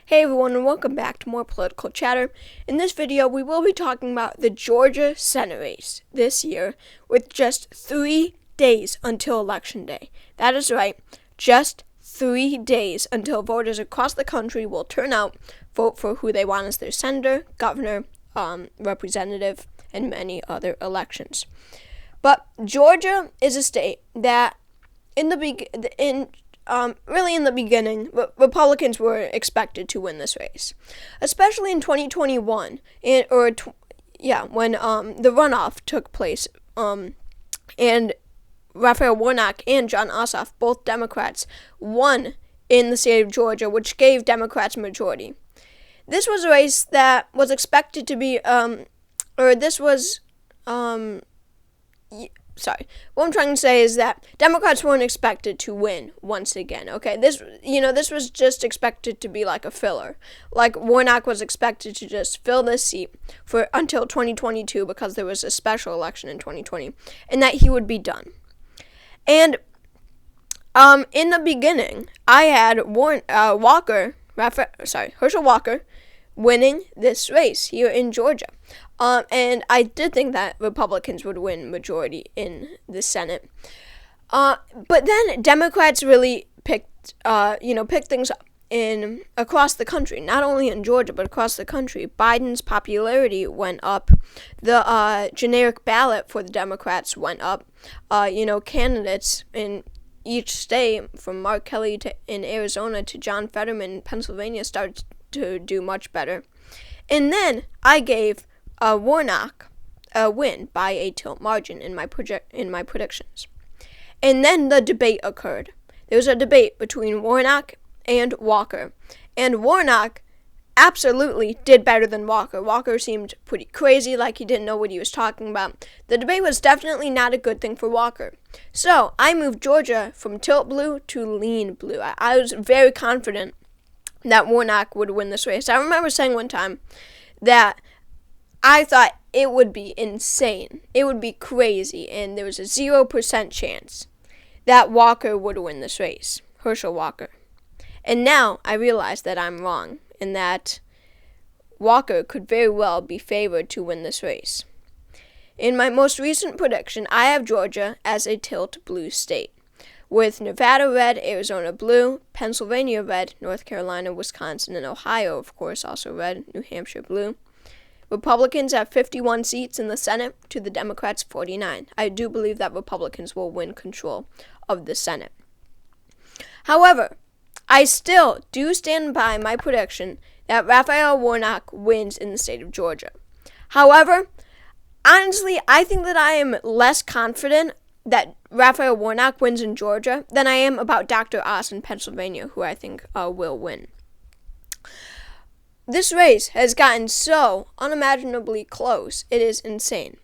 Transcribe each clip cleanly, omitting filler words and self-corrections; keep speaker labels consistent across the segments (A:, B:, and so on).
A: Hey everyone, and welcome back to more political chatter. In this video, we will be talking about the Georgia Senate race this year with just 3 days until Election Day. That is right, just 3 days until voters across the country will turn out, vote for who they want as their senator, governor, representative, and many other elections. But Georgia is a state that in the beginning, Republicans were expected to win this race, especially in 2021, when the runoff took place, and Raphael Warnock and Jon Ossoff, both Democrats, won in the state of Georgia, which gave Democrats a majority. This was a race that was expected to be, what I'm trying to say is that Democrats weren't expected to win once again, okay? This was just expected to be like a filler. Like, Warnock was expected to just fill this seat until 2022 because there was a special election in 2020, and that he would be done. And in the beginning, I had Herschel Walker winning this race here in Georgia. And I did think that Republicans would win majority in the Senate. But then Democrats really picked things up across the country, not only in Georgia, but across the country. Biden's popularity went up. The generic ballot for the Democrats went up. Candidates in each state, from Mark Kelly in Arizona to John Fetterman in Pennsylvania, started to do much better. And then I gave Warnock a win by a tilt margin in my predictions. And then the debate occurred. There was a debate between Warnock and Walker. And Warnock absolutely did better than Walker. Walker seemed pretty crazy, like he didn't know what he was talking about. The debate was definitely not a good thing for Walker. So I moved Georgia from tilt blue to lean blue. I was very confident that Warnock would win this race. I remember saying one time that I thought it would be insane. It would be crazy, and there was a 0% chance that Walker would win this race, Herschel Walker. And now I realize that I'm wrong, and that Walker could very well be favored to win this race. In my most recent prediction, I have Georgia as a tilt blue state, with Nevada red, Arizona blue, Pennsylvania red, North Carolina, Wisconsin, and Ohio, of course, also red, New Hampshire blue. Republicans have 51 seats in the Senate to the Democrats' 49. I do believe that Republicans will win control of the Senate. However, I still do stand by my prediction that Raphael Warnock wins in the state of Georgia. However, honestly, I think that I am less confident that Raphael Warnock wins in Georgia than I am about Dr. Oz in Pennsylvania, who I think will win. This race has gotten so unimaginably close, it is insane.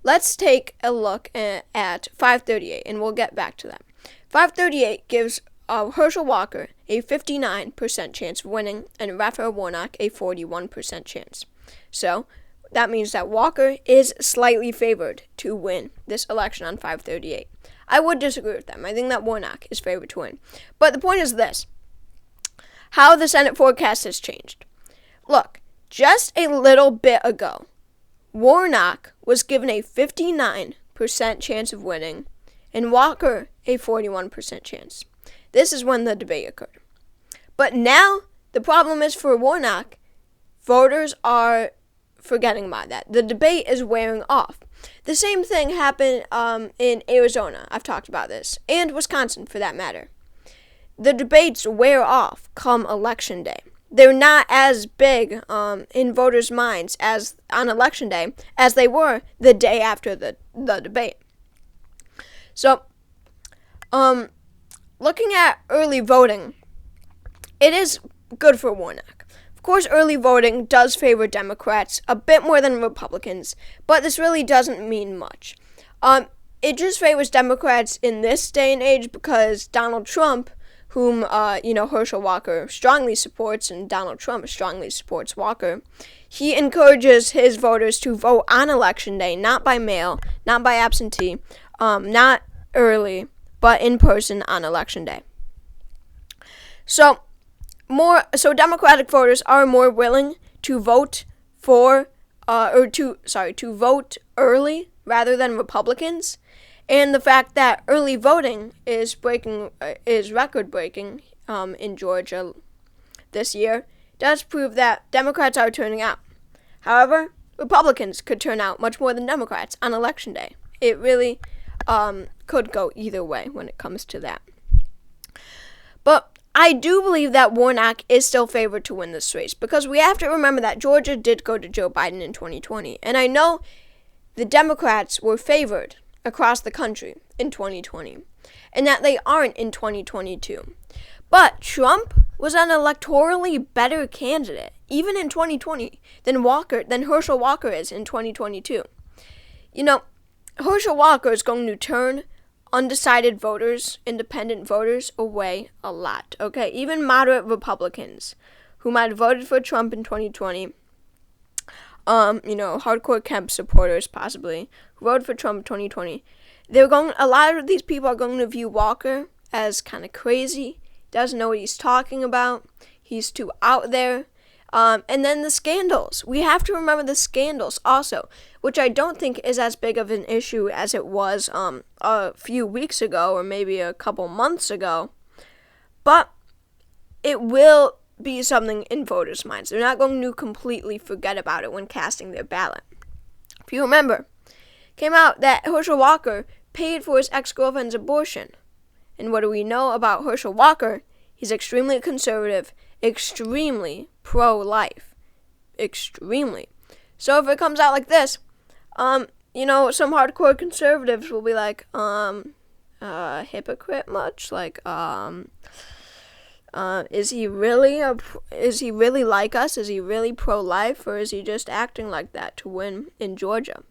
A: Let's take a look at 538, and we'll get back to that. 538 gives Herschel Walker a 59% chance of winning, and Raphael Warnock a 41% chance. So that means that Walker is slightly favored to win this election on 538. I would disagree with them. I think that Warnock is favored to win. But the point is this: how the Senate forecast has changed. Look, just a little bit ago, Warnock was given a 59% chance of winning, and Walker a 41% chance. This is when the debate occurred. But now, the problem is for Warnock, voters are forgetting about that. The debate is wearing off. The same thing happened in Arizona. I've talked about this. And Wisconsin, for that matter. The debates wear off come Election Day. They're not as big in voters' minds as on Election Day as they were the day after the debate. So, looking at early voting, it is good for Warnock. Of course, early voting does favor Democrats a bit more than Republicans, but this really doesn't mean much. It just favors Democrats in this day and age because Donald Trump, whom, Herschel Walker strongly supports, and Donald Trump strongly supports Walker, he encourages his voters to vote on Election Day, not by mail, not by absentee, not early, but in person on Election Day. So, Democratic voters are more willing to vote to vote early rather than Republicans, and the fact that early voting is record breaking in Georgia this year does prove that Democrats are turning out. However, Republicans could turn out much more than Democrats on Election Day. It really could go either way when it comes to that. But I do believe that Warnock is still favored to win this race, because we have to remember that Georgia did go to Joe Biden in 2020. And I know the Democrats were favored across the country in 2020, and that they aren't in 2022. But Trump was an electorally better candidate, even in 2020, than Herschel Walker is in 2022. You know, Herschel Walker is going to turn undecided voters, independent voters, away a lot, okay? Even moderate Republicans who might have voted for Trump in 2020, hardcore Kemp supporters possibly, who voted for Trump in 2020, a lot of these people are going to view Walker as kind of crazy, doesn't know what he's talking about, he's too out there. And then the scandals. We have to remember the scandals also, which I don't think is as big of an issue as it was a few weeks ago or maybe a couple months ago. But it will be something in voters' minds. They're not going to completely forget about it when casting their ballot. If you remember, it came out that Herschel Walker paid for his ex-girlfriend's abortion. And what do we know about Herschel Walker? He's extremely conservative, extremely pro-life. Extremely. So if it comes out like this, some hardcore conservatives will be like, hypocrite much? Like, is he really like us? Is he really pro-life? Or is he just acting like that to win in Georgia?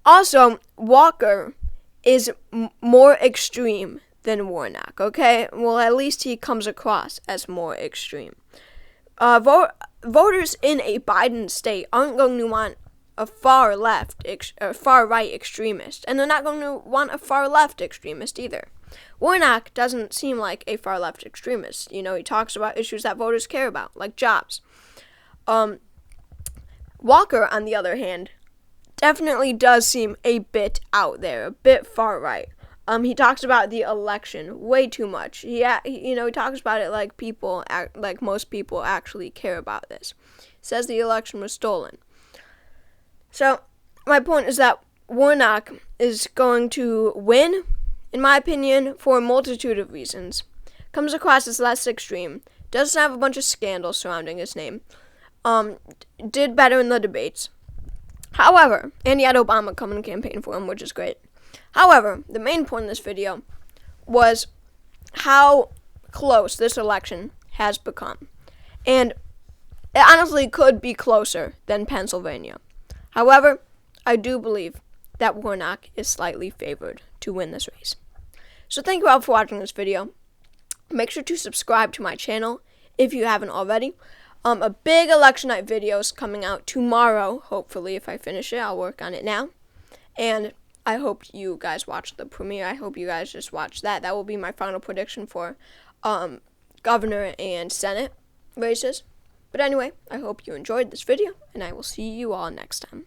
A: Also, Walker is more extreme than Warnock, okay? Well, at least he comes across as more extreme. Voters in a Biden state aren't going to want a far right extremist, and they're not going to want a far left extremist either. Warnock doesn't seem like a far left extremist. He talks about issues that voters care about, like jobs. Walker, on the other hand, definitely does seem a bit out there, a bit far right. He talks about the election way too much. He talks about it like most people actually care about this. Says the election was stolen. So, my point is that Warnock is going to win, in my opinion, for a multitude of reasons. Comes across as less extreme. Doesn't have a bunch of scandals surrounding his name. Did better in the debates. However, and he had Obama come and campaign for him, which is great. However, the main point of this video was how close this election has become. And it honestly could be closer than Pennsylvania. However, I do believe that Warnock is slightly favored to win this race. So thank you all for watching this video. Make sure to subscribe to my channel if you haven't already. A big election night video is coming out tomorrow, hopefully. If I finish it, I'll work on it now. And I hope you guys watch the premiere. I hope you guys just watch that. That will be my final prediction for governor and Senate races. But anyway, I hope you enjoyed this video, and I will see you all next time.